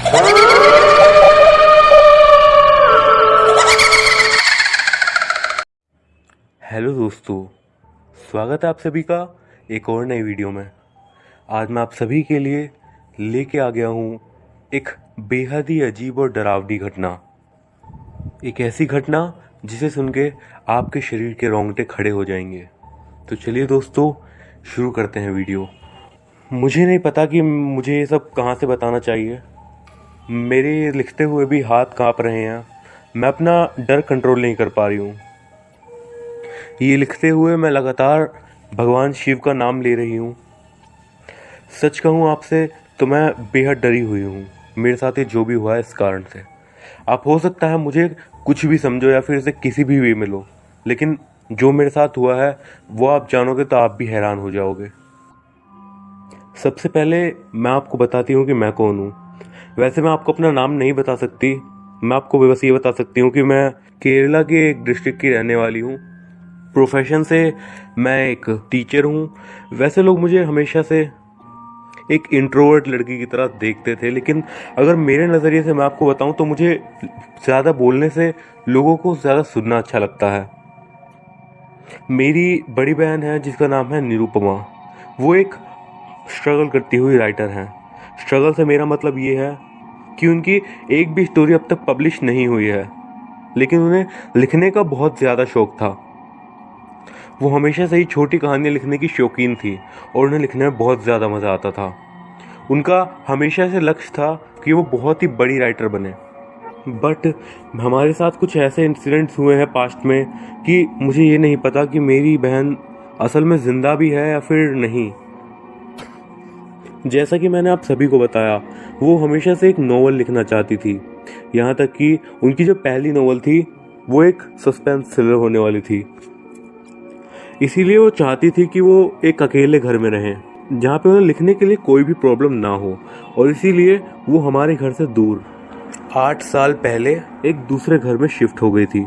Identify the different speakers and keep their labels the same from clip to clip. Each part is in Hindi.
Speaker 1: हेलो दोस्तों, स्वागत है आप सभी का एक और नई वीडियो में। आज मैं आप सभी के लिए लेके आ गया हूँ एक बेहद ही अजीब और डरावनी घटना। एक ऐसी घटना जिसे सुन के आपके शरीर के रोंगटे खड़े हो जाएंगे। तो चलिए दोस्तों, शुरू करते हैं वीडियो। मुझे नहीं पता कि मुझे ये सब कहाँ से बताना चाहिए। मेरे लिखते हुए भी हाथ काँप रहे हैं। मैं अपना डर कंट्रोल नहीं कर पा रही हूँ। ये लिखते हुए मैं लगातार भगवान शिव का नाम ले रही हूँ। सच कहूँ आपसे तो मैं बेहद डरी हुई हूँ। मेरे साथ ये जो भी हुआ है इस कारण से। आप हो सकता है मुझे कुछ भी समझो या फिर इसे किसी भी वे में लो, लेकिन जो मेरे साथ हुआ है वो आप जानोगे तो आप भी हैरान हो जाओगे। सबसे पहले मैं आपको बताती हूँ कि मैं कौन हूँ। वैसे मैं आपको अपना नाम नहीं बता सकती। मैं आपको बस ये बता सकती हूँ कि मैं केरला के एक डिस्ट्रिक्ट की रहने वाली हूँ। प्रोफेशन से मैं एक टीचर हूँ। वैसे लोग मुझे हमेशा से एक इंट्रोवर्ट लड़की की तरह देखते थे, लेकिन अगर मेरे नज़रिए से मैं आपको बताऊँ तो मुझे ज़्यादा बोलने से लोगों को ज़्यादा सुनना अच्छा लगता है। मेरी बड़ी बहन है जिसका नाम है निरुपमा। वो एक स्ट्रगल करती हुई राइटर हैं। स्ट्रगल से मेरा मतलब ये है कि उनकी एक भी स्टोरी अब तक पब्लिश नहीं हुई है, लेकिन उन्हें लिखने का बहुत ज़्यादा शौक़ था। वो हमेशा से ही छोटी कहानियाँ लिखने की शौकीन थी और उन्हें लिखने में बहुत ज़्यादा मज़ा आता था। उनका हमेशा से लक्ष्य था कि वो बहुत ही बड़ी राइटर बने। बट हमारे साथ कुछ ऐसे इंसिडेंट्स हुए हैं पास्ट में कि मुझे ये नहीं पता कि मेरी बहन असल में ज़िंदा भी है या फिर नहीं। जैसा कि मैंने आप सभी को बताया, वो हमेशा से एक नोवेल लिखना चाहती थी। यहाँ तक कि उनकी जो पहली नोवेल थी वो एक सस्पेंस थ्रिलर होने वाली थी। इसीलिए वो चाहती थी कि वो एक अकेले घर में रहें जहाँ पे उन्हें लिखने के लिए कोई भी प्रॉब्लम ना हो, और इसीलिए वो हमारे घर से दूर 8 साल पहले एक दूसरे घर में शिफ्ट हो गई थी।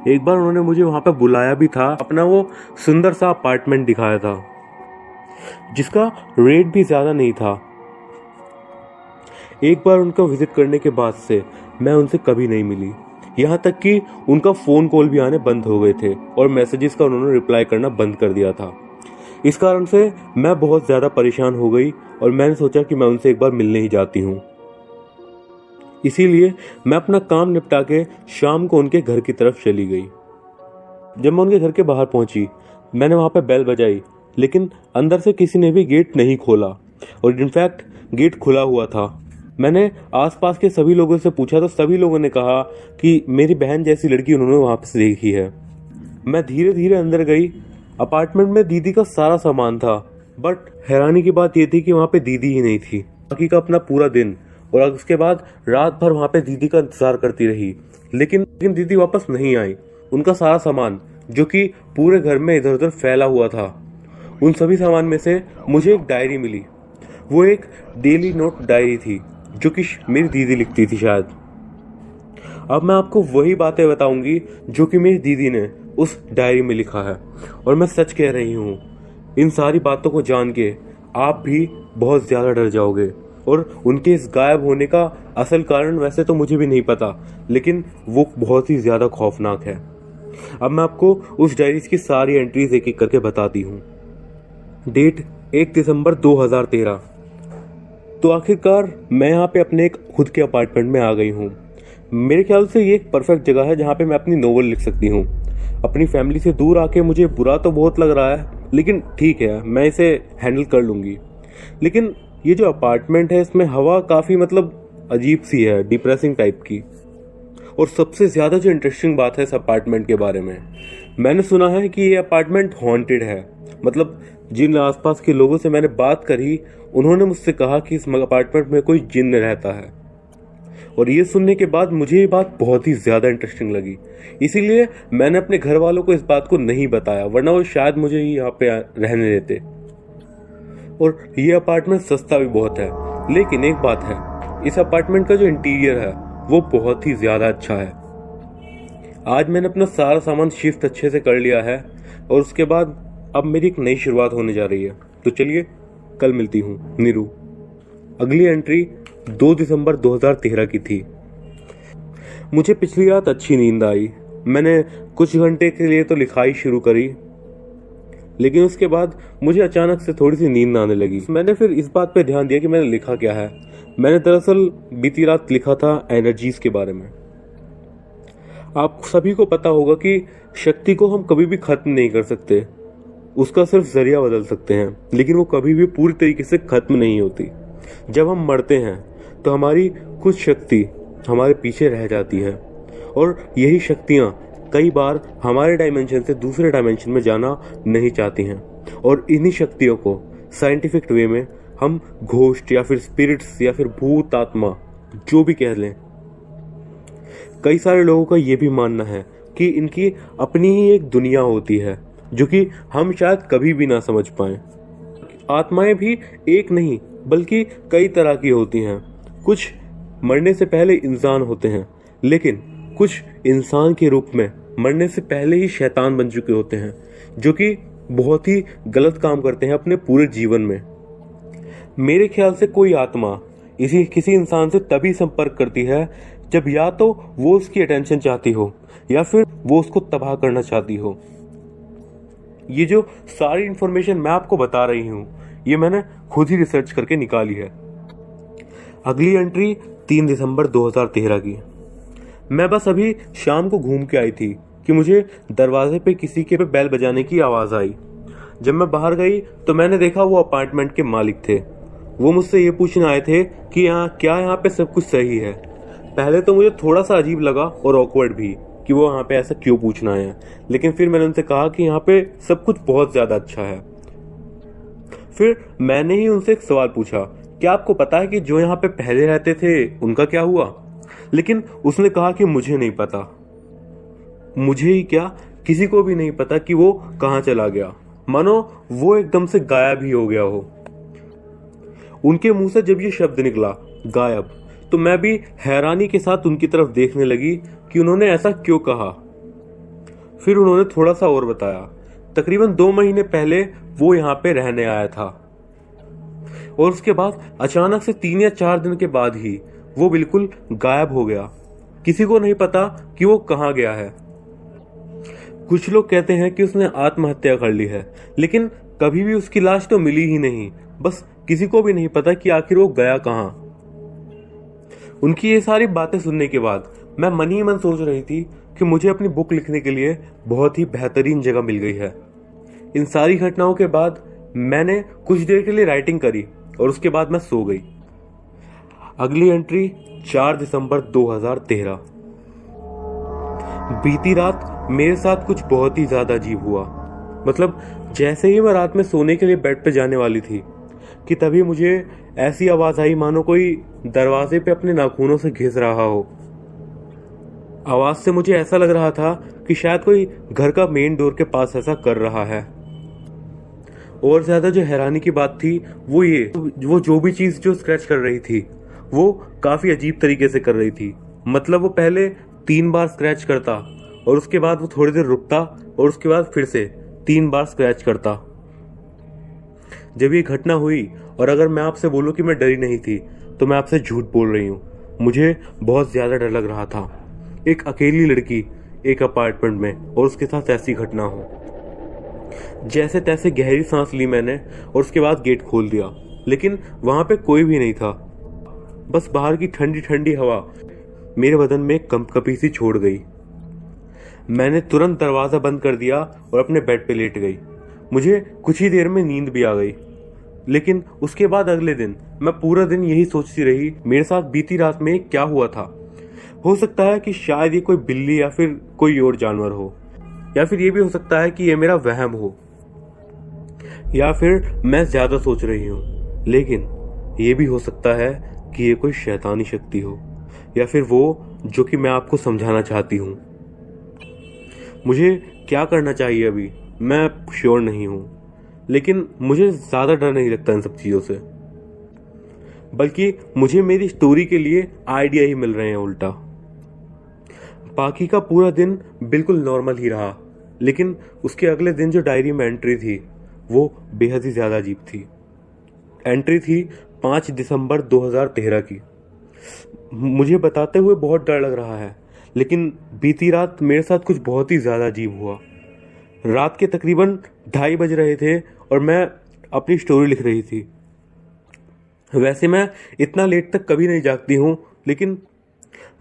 Speaker 1: एक बार उन्होंने मुझे वहाँ पे बुलाया भी था, अपना वो सुंदर सा अपार्टमेंट दिखाया था जिसका रेट भी ज़्यादा नहीं था। एक बार उनका विजिट करने के बाद से मैं उनसे कभी नहीं मिली। यहाँ तक कि उनका फ़ोन कॉल भी आने बंद हो गए थे और मैसेजेस का उन्होंने रिप्लाई करना बंद कर दिया था। इस कारण से मैं बहुत ज़्यादा परेशान हो गई और मैंने सोचा कि मैं उनसे एक बार मिलने ही जाती हूँ। इसीलिए मैं अपना काम निपटा के शाम को उनके घर की तरफ चली गई। जब मैं उनके घर के बाहर पहुंची, मैंने वहाँ पे बेल बजाई, लेकिन अंदर से किसी ने भी गेट नहीं खोला, और इनफैक्ट गेट खुला हुआ था। मैंने आसपास के सभी लोगों से पूछा तो सभी लोगों ने कहा कि मेरी बहन जैसी लड़की उन्होंने वहाँ पे देखी है। मैं धीरे धीरे अंदर गई। अपार्टमेंट में दीदी का सारा सामान था, बट हैरानी की बात यह थी कि वहाँ पे दीदी ही नहीं थी। बाकी का अपना पूरा दिन और उसके बाद रात भर वहाँ पे दीदी का इंतजार करती रही, लेकिन दीदी वापस नहीं आई। उनका सारा सामान जो कि पूरे घर में इधर उधर फैला हुआ था, उन सभी सामान में से मुझे एक डायरी मिली। वो एक डेली नोट डायरी थी जो कि मेरी दीदी लिखती थी शायद। अब मैं आपको वही बातें बताऊंगी जो कि मेरी दीदी ने उस डायरी में लिखा है, और मैं सच कह रही हूँ, इन सारी बातों को जान के आप भी बहुत ज़्यादा डर जाओगे। और उनके इस गायब होने का असल कारण वैसे तो मुझे भी नहीं पता, लेकिन वो बहुत ही ज़्यादा खौफनाक है। अब मैं आपको उस डायरी की सारी एंट्रीज एक एक करके बताती हूँ। डेट 1 दिसंबर 2013। तो आखिरकार मैं यहाँ पे अपने एक खुद के अपार्टमेंट में आ गई हूँ। मेरे ख्याल से ये एक परफेक्ट जगह है जहाँ पे मैं अपनी नोवेल लिख सकती हूँ। अपनी फैमिली से दूर आके मुझे बुरा तो बहुत लग रहा है, लेकिन ठीक है, मैं इसे हैंडल कर लूँगी। लेकिन ये जो अपार्टमेंट है इसमें हवा काफ़ी अजीब सी है, डिप्रेसिंग टाइप की। और सबसे ज़्यादा जो इंटरेस्टिंग बात है इस अपार्टमेंट के बारे में, मैंने सुना है कि ये अपार्टमेंट हॉन्टेड है। जिन आसपास के लोगों से मैंने बात करी, उन्होंने मुझसे कहा कि इस अपार्टमेंट में कोई जिन्न रहता है। और ये सुनने के बाद मुझे ये बात बहुत ही ज़्यादा इंटरेस्टिंग लगी। इसीलिए मैंने अपने घर वालों को इस बात को नहीं बताया, वरना वो शायद मुझे यहाँ पे रहने देते। और ये अपार्टमेंट सस्ता भी बहुत है। लेकिन एक बात है, इस अपार्टमेंट का जो इंटीरियर है वो बहुत ही ज़्यादा अच्छा है। आज मैंने अपना सारा सामान शिफ्ट अच्छे से कर लिया है, और उसके बाद अब मेरी एक नई शुरुआत होने जा रही है। तो चलिए, कल मिलती हूँ। नीरू। अगली एंट्री 2 दिसंबर 2013 की थी। मुझे पिछली रात अच्छी नींद आई। मैंने कुछ घंटे के लिए तो लिखाई शुरू करी, लेकिन उसके बाद मुझे अचानक से थोड़ी सी नींद आने लगी। मैंने फिर इस बात पे ध्यान दिया कि मैंने लिखा क्या है। मैंने दरअसल बीती रात लिखा था एनर्जीज के बारे में। आप सभी को पता होगा कि शक्ति को हम कभी भी खत्म नहीं कर सकते, उसका सिर्फ जरिया बदल सकते हैं, लेकिन वो कभी भी पूरी तरीके से खत्म नहीं होती। जब हम मरते हैं तो हमारी कुछ शक्ति हमारे पीछे रह जाती है, और यही शक्तियां कई बार हमारे डायमेंशन से दूसरे डायमेंशन में जाना नहीं चाहती हैं, और इन्हीं शक्तियों को साइंटिफिक वे में हम घोस्ट या फिर स्पिरिट्स या फिर भूत आत्मा जो भी कह लें। कई सारे लोगों का ये भी मानना है कि इनकी अपनी ही एक दुनिया होती है जो कि हम शायद कभी भी ना समझ पाए। आत्माएं भी एक नहीं बल्कि कई तरह की होती हैं। कुछ मरने से पहले इंसान होते हैं, लेकिन कुछ इंसान के रूप में मरने से पहले ही शैतान बन चुके होते हैं, जो कि बहुत ही गलत काम करते हैं अपने पूरे जीवन में। मेरे ख्याल से कोई आत्मा किसी इंसान से तभी संपर्क करती है जब या तो वो उसकी अटेंशन चाहती हो या फिर वो उसको तबाह करना चाहती हो। ये जो सारी इंफॉर्मेशन मैं आपको बता रही हूँ, ये मैंने खुद ही रिसर्च करके निकाली है। अगली एंट्री 3 दिसंबर 2013 की। मैं बस अभी शाम को घूम के आई थी कि मुझे दरवाजे पे किसी के पे बेल बजाने की आवाज आई। जब मैं बाहर गई तो मैंने देखा वो अपार्टमेंट के मालिक थे। वो मुझसे ये पूछने आए थे कि यहाँ पे सब कुछ सही है। पहले तो मुझे थोड़ा सा अजीब लगा और ऑकवर्ड भी कि वो यहाँ पे ऐसा क्यों पूछना है, लेकिन फिर मैंने उनसे कहा कि यहाँ पे सब कुछ बहुत ज्यादा अच्छा है। फिर मैंने ही उनसे एक सवाल पूछा, क्या आपको पता है कि जो यहाँ पे पहले रहते थे उनका क्या हुआ? लेकिन उसने कहा कि मुझे नहीं पता। मुझे ही क्या, किसी को भी नहीं पता कि वो कहाँ चला गया, मानो वो एकदम से गायब ही हो गया हो। उनके मुंह से जब ये शब्द निकला गायब, तो मैं भी हैरानी के साथ उनकी तरफ देखने लगी कि उन्होंने ऐसा क्यों कहा। फिर उन्होंने थोड़ा सा और बताया। तकरीबन 2 महीने पहले वो यहाँ पे रहने आया था, और उसके बाद अचानक से 3 या 4 दिन के बाद ही वो बिल्कुल गायब हो गया। किसी को नहीं पता कि वो कहाँ गया है। कुछ लोग कहते हैं कि उसने आत्महत्या कर ली है, लेकिन कभी भी उसकी लाश तो मिली ही नहीं। बस किसी को भी नहीं पता कि आखिर वो गया कहाँ। उनकी ये सारी बातें सुनने के बाद मैं मन ही मन सोच रही थी कि मुझे अपनी बुक लिखने के लिए बहुत ही बेहतरीन जगह मिल गई है। इन सारी घटनाओं के बाद मैंने कुछ देर के लिए राइटिंग करी और उसके बाद मैं सो गई। अगली एंट्री 4 दिसंबर 2013। बीती रात मेरे साथ कुछ बहुत ही ज्यादा अजीब हुआ। मतलब जैसे ही मैं रात में सोने के लिए बेड पे जाने वाली थी कि तभी मुझे ऐसी आवाज आई मानो कोई दरवाजे पे अपने नाखूनों से घिस रहा हो। आवाज से मुझे ऐसा लग रहा था कि शायद कोई घर का मेन डोर के पास ऐसा कर रहा है। और ज्यादा जो हैरानी की बात थी वो जो भी चीज जो स्क्रैच कर रही थी वो काफी अजीब तरीके से कर रही थी। मतलब वो पहले 3 बार स्क्रैच करता और उसके बाद वो थोड़ी देर रुकता और उसके बाद फिर से 3 बार स्क्रैच करता। जब ये घटना हुई, और अगर मैं आपसे बोलूं कि मैं डरी नहीं थी तो मैं आपसे झूठ बोल रही हूँ। मुझे बहुत ज्यादा डर लग रहा था। एक अकेली लड़की एक अपार्टमेंट में और उसके साथ ऐसी घटना हो। जैसे तैसे गहरी सांस ली मैंने और उसके बाद गेट खोल दिया, लेकिन वहां पे कोई भी नहीं था। बस बाहर की ठंडी ठंडी हवा मेरे बदन में कंपकपी सी छोड़ गई। मैंने तुरंत दरवाजा बंद कर दिया और अपने बेड पे लेट गई। मुझे कुछ ही देर में नींद भी आ गई, लेकिन उसके बाद अगले दिन मैं पूरा दिन यही सोचती रही मेरे साथ बीती रात में क्या हुआ था। हो सकता है कि शायद ये कोई बिल्ली या फिर कोई और जानवर हो, या फिर ये भी हो सकता है कि ये मेरा वहम हो, या फिर मैं ज्यादा सोच रही हूँ। लेकिन ये भी हो सकता है कि ये कोई शैतानी शक्ति हो, या फिर वो जो कि मैं आपको समझाना चाहती हूँ। मुझे क्या करना चाहिए अभी मैं श्योर नहीं हूँ, लेकिन मुझे ज्यादा डर नहीं लगता इन सब चीजों से, बल्कि मुझे मेरी स्टोरी के लिए आइडिया ही मिल रहे हैं उल्टा। बाकी का पूरा दिन बिल्कुल नॉर्मल ही रहा, लेकिन उसके अगले दिन जो डायरी में एंट्री थी वो बेहद ही ज्यादा अजीब थी। एंट्री थी 5 दिसंबर 2013 की। मुझे बताते हुए बहुत डर लग रहा है, लेकिन बीती रात मेरे साथ कुछ बहुत ही ज़्यादा अजीब हुआ। रात के तकरीबन 2:30 बज रहे थे और मैं अपनी स्टोरी लिख रही थी। वैसे मैं इतना लेट तक कभी नहीं जागती हूँ, लेकिन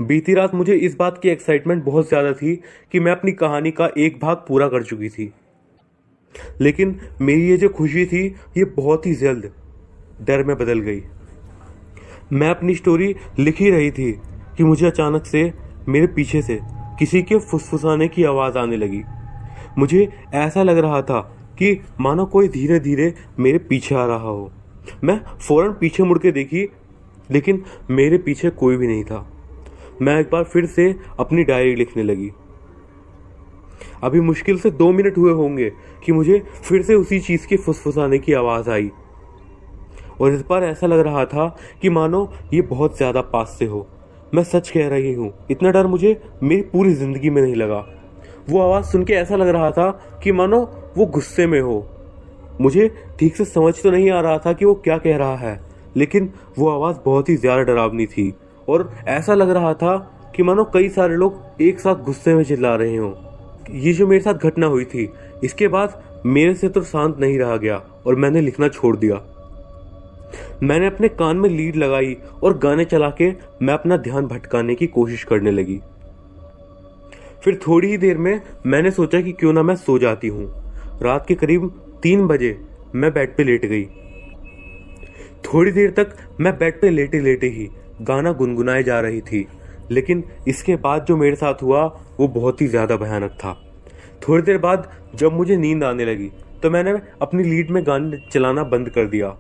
Speaker 1: बीती रात मुझे इस बात की एक्साइटमेंट बहुत ज़्यादा थी कि मैं अपनी कहानी का एक भाग पूरा कर चुकी थी। लेकिन मेरी ये जो खुशी थी, ये बहुत ही जल्द डर में बदल गई। मैं अपनी स्टोरी लिख ही रही थी कि मुझे अचानक से मेरे पीछे से किसी के फुसफुसाने की आवाज़ आने लगी। मुझे ऐसा लग रहा था कि मानो कोई धीरे धीरे मेरे पीछे आ रहा हो। मैं फौरन पीछे मुड़ के देखी, लेकिन मेरे पीछे कोई भी नहीं था। मैं एक बार फिर से अपनी डायरी लिखने लगी। अभी मुश्किल से 2 मिनट हुए होंगे कि मुझे फिर से उसी चीज़ के फुसफुसाने की आवाज़ आई, और इस बार ऐसा लग रहा था कि मानो ये बहुत ज़्यादा पास से हो। मैं सच कह रही हूँ, इतना डर मुझे मेरी पूरी ज़िंदगी में नहीं लगा। वो आवाज़ सुन के ऐसा लग रहा था कि मानो वो गुस्से में हो। मुझे ठीक से समझ तो नहीं आ रहा था कि वो क्या कह रहा है, लेकिन वो आवाज़ बहुत ही ज़्यादा डरावनी थी और ऐसा लग रहा था कि मानो कई सारे लोग एक साथ गुस्से में चिल्ला रहे हों। ये जो मेरे साथ घटना हुई थी, इसके बाद मेरे से तो शांत नहीं रहा गया और मैंने लिखना छोड़ दिया। मैंने अपने कान में लीड लगाई और गाने चला के मैं अपना ध्यान भटकाने की कोशिश करने लगी। फिर थोड़ी ही देर में मैंने सोचा कि क्यों ना मैं सो जाती हूँ। रात के करीब 3 बजे मैं बेड पे लेट गई। थोड़ी देर तक मैं बेड पे लेटे लेटे ही गाना गुनगुनाए जा रही थी, लेकिन इसके बाद जो मेरे साथ हुआ वो बहुत ही ज़्यादा भयानक था। थोड़ी देर बाद जब मुझे नींद आने लगी तो मैंने अपनी लीड में गाने चलाना बंद कर दिया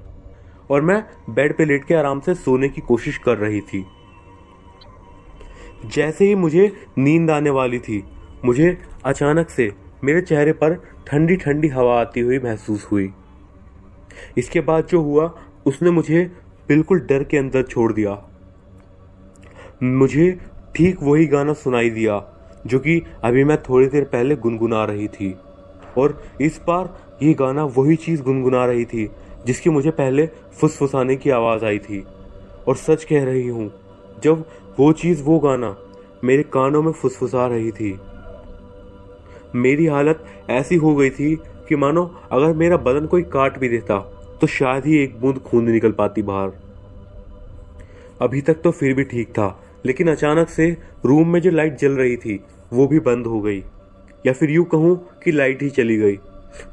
Speaker 1: और मैं बेड पे लेट के आराम से सोने की कोशिश कर रही थी। जैसे ही मुझे नींद आने वाली थी, मुझे अचानक से मेरे चेहरे पर ठंडी ठंडी हवा आती हुई महसूस हुई। इसके बाद जो हुआ उसने मुझे बिल्कुल डर के अंदर छोड़ दिया। मुझे ठीक वही गाना सुनाई दिया जो कि अभी मैं थोड़ी देर पहले गुनगुना रही थी, और इस बार ये गाना वही चीज़ गुनगुना रही थी जिसकी मुझे पहले फुसफुसाने की आवाज़ आई थी। और सच कह रही हूँ, जब वो चीज़ वो गाना मेरे कानों में फुसफुसा रही थी, मेरी हालत ऐसी हो गई थी कि मानो अगर मेरा बदन कोई काट भी देता तो शायद ही एक बूंद खून निकल पाती बाहर। अभी तक तो फिर भी ठीक था, लेकिन अचानक से रूम में जो लाइट जल रही थी वो भी बंद हो गई, या फिर यूँ कहूँ कि लाइट ही चली गई।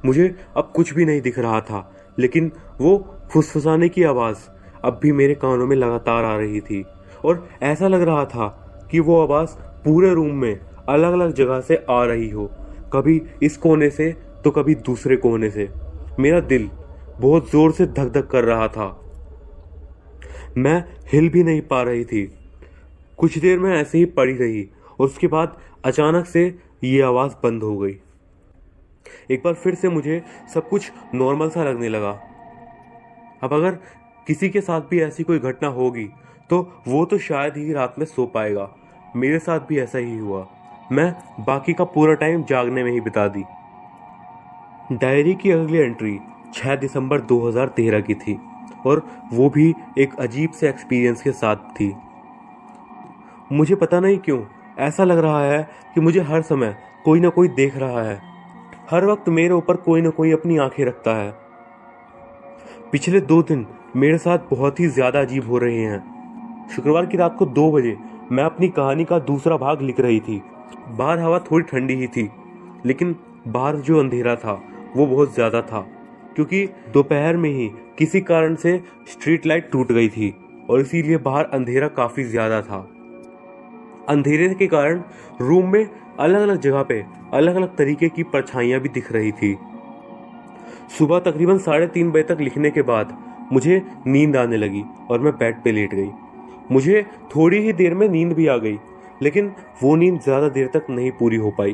Speaker 1: मुझे अब कुछ भी नहीं दिख रहा था, लेकिन वो फुसफुसाने की आवाज़ अब भी मेरे कानों में लगातार आ रही थी, और ऐसा लग रहा था कि वो आवाज़ पूरे रूम में अलग अलग जगह से आ रही हो, कभी इस कोने से तो कभी दूसरे कोने से। मेरा दिल बहुत ज़ोर से धक धक कर रहा था। मैं हिल भी नहीं पा रही थी। कुछ देर में ऐसे ही पड़ी रही और उसके बाद अचानक से ये आवाज़ बंद हो गई। एक बार फिर से मुझे सब कुछ नॉर्मल सा लगने लगा। अब अगर किसी के साथ भी ऐसी कोई घटना होगी तो वो तो शायद ही रात में सो पाएगा। मेरे साथ भी ऐसा ही हुआ। मैं बाकी का पूरा टाइम जागने में ही बिता दी। डायरी की अगली एंट्री 6 दिसंबर 2013 की थी, और वो भी एक अजीब से एक्सपीरियंस के साथ थी। मुझे पता नहीं क्यों ऐसा लग रहा है कि मुझे हर समय कोई ना कोई देख रहा है। हर वक्त मेरे ऊपर कोई ना कोई अपनी आंखें रखता है। पिछले 2 दिन मेरे साथ बहुत ही ज़्यादा अजीब हो रहे हैं। शुक्रवार की रात को 2 बजे मैं अपनी कहानी का दूसरा भाग लिख रही थी। बाहर हवा थोड़ी ठंडी ही थी, लेकिन बाहर जो अंधेरा था वो बहुत ज़्यादा था, क्योंकि दोपहर में ही किसी कारण से स्ट्रीट लाइट टूट गई थी और इसीलिए बाहर अंधेरा काफ़ी ज़्यादा था। अंधेरे के कारण रूम में अलग अलग जगह पे अलग अलग तरीके की परछाइयाँ भी दिख रही थी। सुबह तकरीबन 3:30 बजे तक लिखने के बाद मुझे नींद आने लगी और मैं बेड पे लेट गई। मुझे थोड़ी ही देर में नींद भी आ गई, लेकिन वो नींद ज़्यादा देर तक नहीं पूरी हो पाई।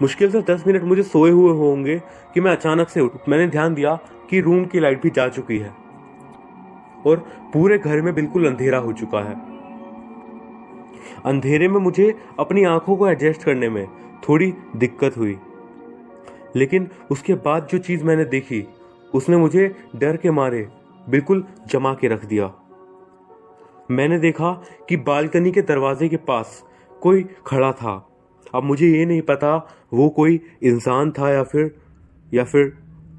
Speaker 1: मुश्किल से 10 मिनट मुझे सोए हुए होंगे कि मैं अचानक से उठ। मैंने ध्यान दिया कि रूम की लाइट भी जा चुकी है और पूरे घर में बिल्कुल अंधेरा हो चुका है। अंधेरे में मुझे अपनी आंखों को एडजस्ट करने में थोड़ी दिक्कत हुई, लेकिन उसके बाद जो चीज़ मैंने देखी उसने मुझे डर के मारे बिल्कुल जमा के रख दिया। मैंने देखा कि बालकनी के दरवाजे के पास कोई खड़ा था। अब मुझे ये नहीं पता वो कोई इंसान था या फिर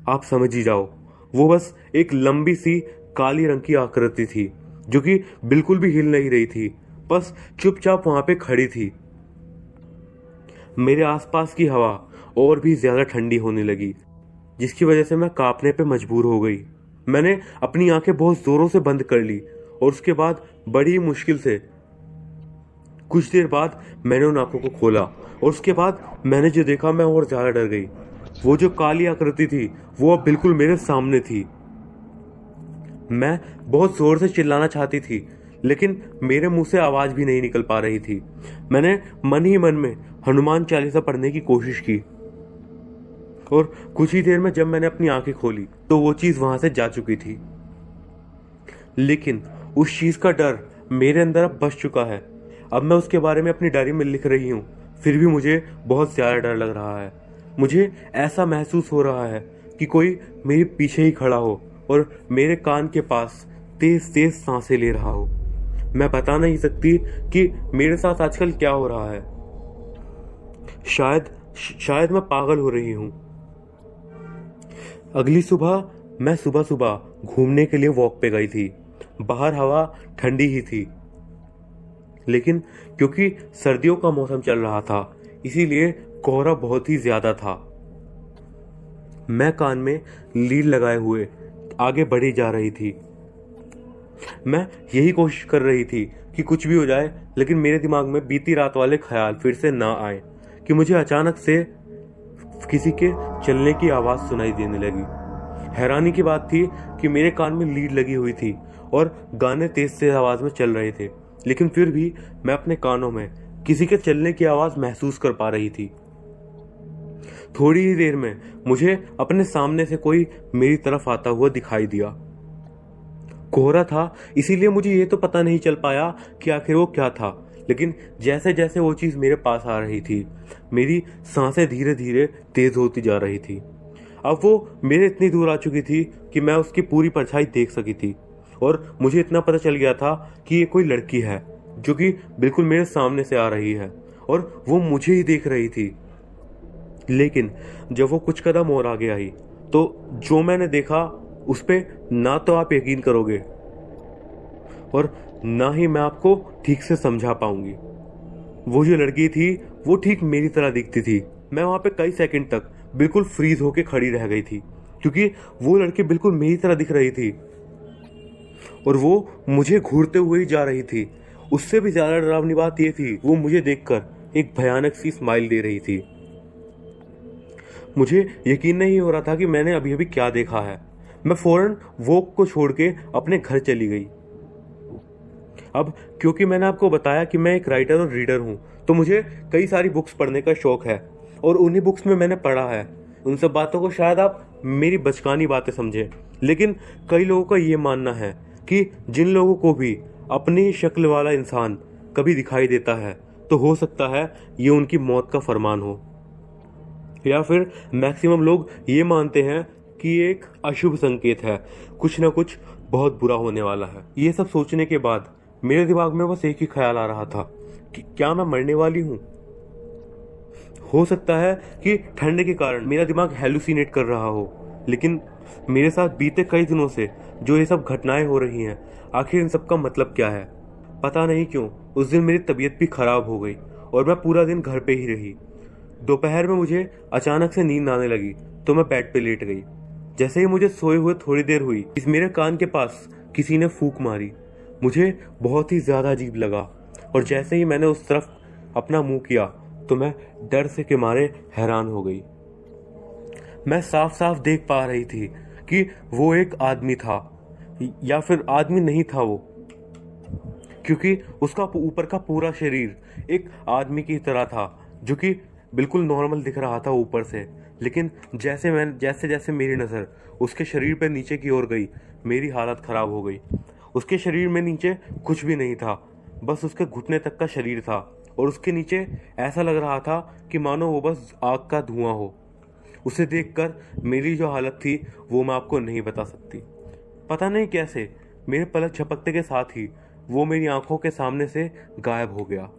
Speaker 1: आप समझ ही जाओ। वो बस एक लंबी सी काली रंग की आकृति थी जो कि बिल्कुल भी हिल नहीं रही थी, बस चुपचाप वहां पे खड़ी थी। मेरे आसपास की हवा और भी ज्यादा ठंडी होने लगी, जिसकी वजह से मैं कांपने पे मजबूर हो गई। मैंने अपनी आंखें बहुत जोरों से बंद कर ली और उसके बाद बड़ी मुश्किल से कुछ देर बाद मैंने उन आंखों को खोला और उसके बाद मैंने जो देखा मैं और ज्यादा डर गई। वो जो काली आकृति थी वो अब बिल्कुल मेरे सामने थी। मैं बहुत जोर से चिल्लाना चाहती थी लेकिन मेरे मुंह से आवाज भी नहीं निकल पा रही थी। मैंने मन ही मन में हनुमान चालीसा पढ़ने की कोशिश की और कुछ ही देर में जब मैंने अपनी आंखें खोली तो वो चीज वहां से जा चुकी थी। लेकिन उस चीज का डर मेरे अंदर अब बस चुका है। अब मैं उसके बारे में अपनी डायरी में लिख रही हूँ, फिर भी मुझे बहुत ज्यादा डर लग रहा है। मुझे ऐसा महसूस हो रहा है कि कोई मेरे पीछे ही खड़ा हो और मेरे कान के पास तेज तेज सांसें ले रहा हो। मैं बता नहीं सकती कि मेरे साथ आजकल क्या हो रहा है। शायद मैं पागल हो रही हूँ। अगली सुबह मैं सुबह सुबह घूमने के लिए वॉक पे गई थी। बाहर हवा ठंडी ही थी, लेकिन क्योंकि सर्दियों का मौसम चल रहा था इसीलिए कोहरा बहुत ही ज्यादा था। मैं कान में लीड लगाए हुए आगे बढ़ी जा रही थी। मैं यही कोशिश कर रही थी कि कुछ भी हो जाए, लेकिन मेरे दिमाग में बीती रात वाले ख्याल फिर से ना आए कि मुझे अचानक से किसी के चलने की आवाज सुनाई देने लगी। हैरानी की बात थी कि मेरे कान में लीड लगी हुई थी और गाने तेज तेज आवाज में चल रहे थे, लेकिन फिर भी मैं अपने कानों में किसी के चलने की आवाज महसूस कर पा रही थी। थोड़ी ही देर में मुझे अपने सामने से कोई मेरी तरफ आता हुआ दिखाई दिया। कोहरा था इसीलिए मुझे ये तो पता नहीं चल पाया कि आखिर वो क्या था, लेकिन जैसे जैसे वो चीज मेरे पास आ रही थी मेरी सांसें धीरे धीरे तेज होती जा रही थी। अब वो मेरे इतनी दूर आ चुकी थी कि मैं उसकी पूरी परछाई देख सकी थी और मुझे इतना पता चल गया था कि ये कोई लड़की है जो कि बिल्कुल मेरे सामने से आ रही है और वो मुझे ही देख रही थी। लेकिन जब वो कुछ कदम और आगे आई तो जो मैंने देखा उस पे ना तो आप यकीन करोगे और ना ही मैं आपको ठीक से समझा पाऊंगी। वो जो लड़की थी वो ठीक मेरी तरह दिखती थी। मैं वहां पे कई सेकंड तक बिल्कुल फ्रीज होके खड़ी रह गई थी क्योंकि वो लड़की बिल्कुल मेरी तरह दिख रही थी और वो मुझे घूरते हुए ही जा रही थी। उससे भी ज्यादा डरावनी बात ये थी वो मुझे देखकर एक भयानक सी स्माइल दे रही थी। मुझे यकीन नहीं हो रहा था कि मैंने अभी अभी क्या देखा है। मैं फौरन वॉक को छोड़ के अपने घर चली गई। अब क्योंकि मैंने आपको बताया कि मैं एक राइटर और रीडर हूं, तो मुझे कई सारी बुक्स पढ़ने का शौक है और उन्हीं बुक्स में मैंने पढ़ा है। उन सब बातों को शायद आप मेरी बचकानी बातें समझें, लेकिन कई लोगों का ये मानना है कि जिन लोगों को भी अपनी शक्ल वाला इंसान कभी दिखाई देता है तो हो सकता है ये उनकी मौत का फरमान हो, या फिर मैक्सिमम लोग ये मानते हैं कि ये एक अशुभ संकेत है, कुछ ना कुछ बहुत बुरा होने वाला है। ये सब सोचने के बाद मेरे दिमाग में बस एक ही ख्याल आ रहा था कि क्या मैं मरने वाली हूँ। हो सकता है कि ठंड के कारण मेरा दिमाग हेलुसिनेट कर रहा हो, लेकिन मेरे साथ बीते कई दिनों से जो ये सब घटनाएं हो रही हैं, आखिर इन सब का मतलब क्या है। पता नहीं क्यों उस दिन मेरी तबीयत भी खराब हो गई और मैं पूरा दिन घर पे ही रही। दोपहर में मुझे अचानक से नींद आने लगी तो मैं बेड पे लेट गई। जैसे ही मुझे सोए हुए थोड़ी देर हुई, इस मेरे कान के पास किसी ने फूंक मारी। मुझे बहुत ही ज्यादा अजीब लगा और जैसे ही मैंने उस तरफ अपना मुंह किया तो मैं डर से के मारे हैरान हो गई। मैं साफ साफ देख पा रही थी कि वो एक आदमी था, या फिर आदमी नहीं था वो, क्योंकि उसका ऊपर का पूरा शरीर एक आदमी की तरह था जो कि बिल्कुल नॉर्मल दिख रहा था ऊपर से। लेकिन जैसे जैसे मेरी नज़र उसके शरीर पे नीचे की ओर गई, मेरी हालत खराब हो गई। उसके शरीर में नीचे कुछ भी नहीं था, बस उसके घुटने तक का शरीर था और उसके नीचे ऐसा लग रहा था कि मानो वो बस आग का धुआं हो। उसे देखकर मेरी जो हालत थी वो मैं आपको नहीं बता सकती। पता नहीं कैसे मेरे पलक झपकते के साथ ही वो मेरी आंखों के सामने से गायब हो गया।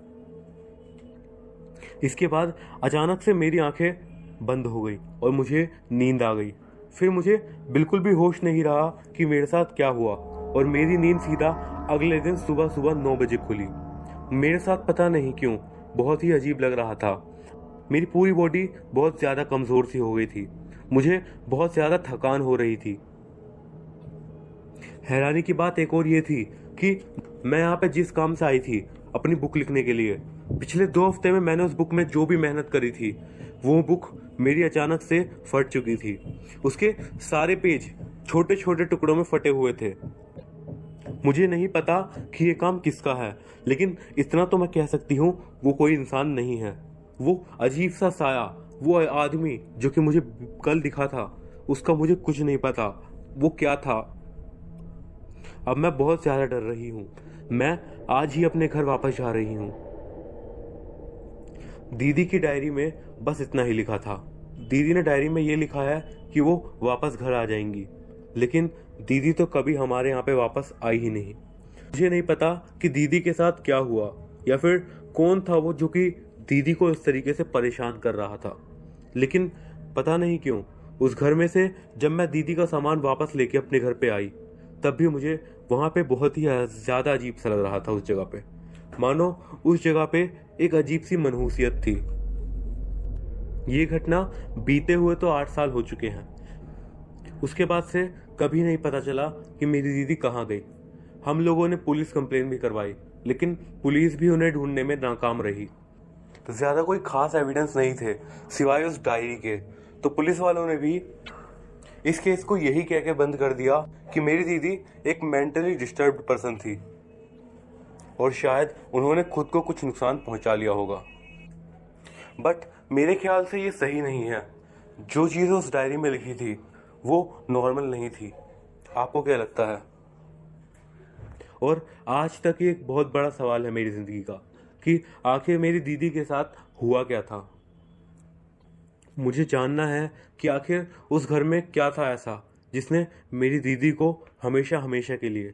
Speaker 1: इसके बाद अचानक से मेरी आंखें बंद हो गई और मुझे नींद आ गई। फिर मुझे बिल्कुल भी होश नहीं रहा कि मेरे साथ क्या हुआ, और मेरी नींद सीधा अगले दिन सुबह सुबह 9 बजे खुली। मेरे साथ पता नहीं क्यों बहुत ही अजीब लग रहा था। मेरी पूरी बॉडी बहुत ज़्यादा कमज़ोर सी हो गई थी। मुझे बहुत ज़्यादा थकान हो रही थी। हैरानी की बात एक और ये थी कि मैं यहाँ पे जिस काम से आई थी अपनी बुक लिखने के लिए, पिछले 2 हफ्ते में मैंने उस बुक में जो भी मेहनत करी थी वो बुक मेरी अचानक से फट चुकी थी। उसके सारे पेज छोटे छोटे टुकड़ों में फटे हुए थे। मुझे नहीं पता कि ये काम किसका है, लेकिन इतना तो मैं कह सकती हूँ वो कोई इंसान नहीं है। वो अजीब सा साया, वो आदमी जो कि मुझे कल दिखा था, उसका मुझे कुछ नहीं पता वो क्या था। अब मैं बहुत ज्यादा डर रही हूँ। मैं आज ही अपने घर वापस जा रही हूँ। दीदी की डायरी में बस इतना ही लिखा था। दीदी ने डायरी में ये लिखा है कि वो वापस घर आ जाएंगी, लेकिन दीदी तो कभी हमारे यहाँ पे वापस आई ही नहीं। मुझे नहीं पता कि दीदी के साथ क्या हुआ या फिर कौन था वो जो कि दीदी को इस तरीके से परेशान कर रहा था, लेकिन पता नहीं क्यों उस घर में से जब मैं दीदी का सामान वापस लेके अपने घर पे आई, तब भी मुझे वहां पे बहुत ही ज्यादा अजीब सा लग रहा था। उस जगह पे मानो उस जगह पे एक अजीब सी मनहूसियत थी। ये घटना बीते हुए तो 8 साल हो चुके हैं। उसके बाद से कभी नहीं पता चला कि मेरी दीदी कहाँ गई। हम लोगों ने पुलिस कंप्लेन भी करवाई, लेकिन पुलिस भी उन्हें ढूंढने में नाकाम रही। तो ज्यादा कोई खास एविडेंस नहीं थे सिवाय उस डायरी के। तो पुलिस वालों ने भी इस केस को यही कह के बंद कर दिया कि मेरी दीदी एक मेंटली डिस्टर्ब्ड पर्सन थी और शायद उन्होंने खुद को कुछ नुकसान पहुंचा लिया होगा। बट मेरे ख्याल से ये सही नहीं है। जो चीज़ उस डायरी में लिखी थी वो नॉर्मल नहीं थी। आपको क्या लगता है? और आज तक ये एक बहुत बड़ा सवाल है मेरी जिंदगी का कि आखिर मेरी दीदी के साथ हुआ क्या था। मुझे जानना है कि आखिर उस घर में क्या था ऐसा जिसने मेरी दीदी को हमेशा हमेशा के लिए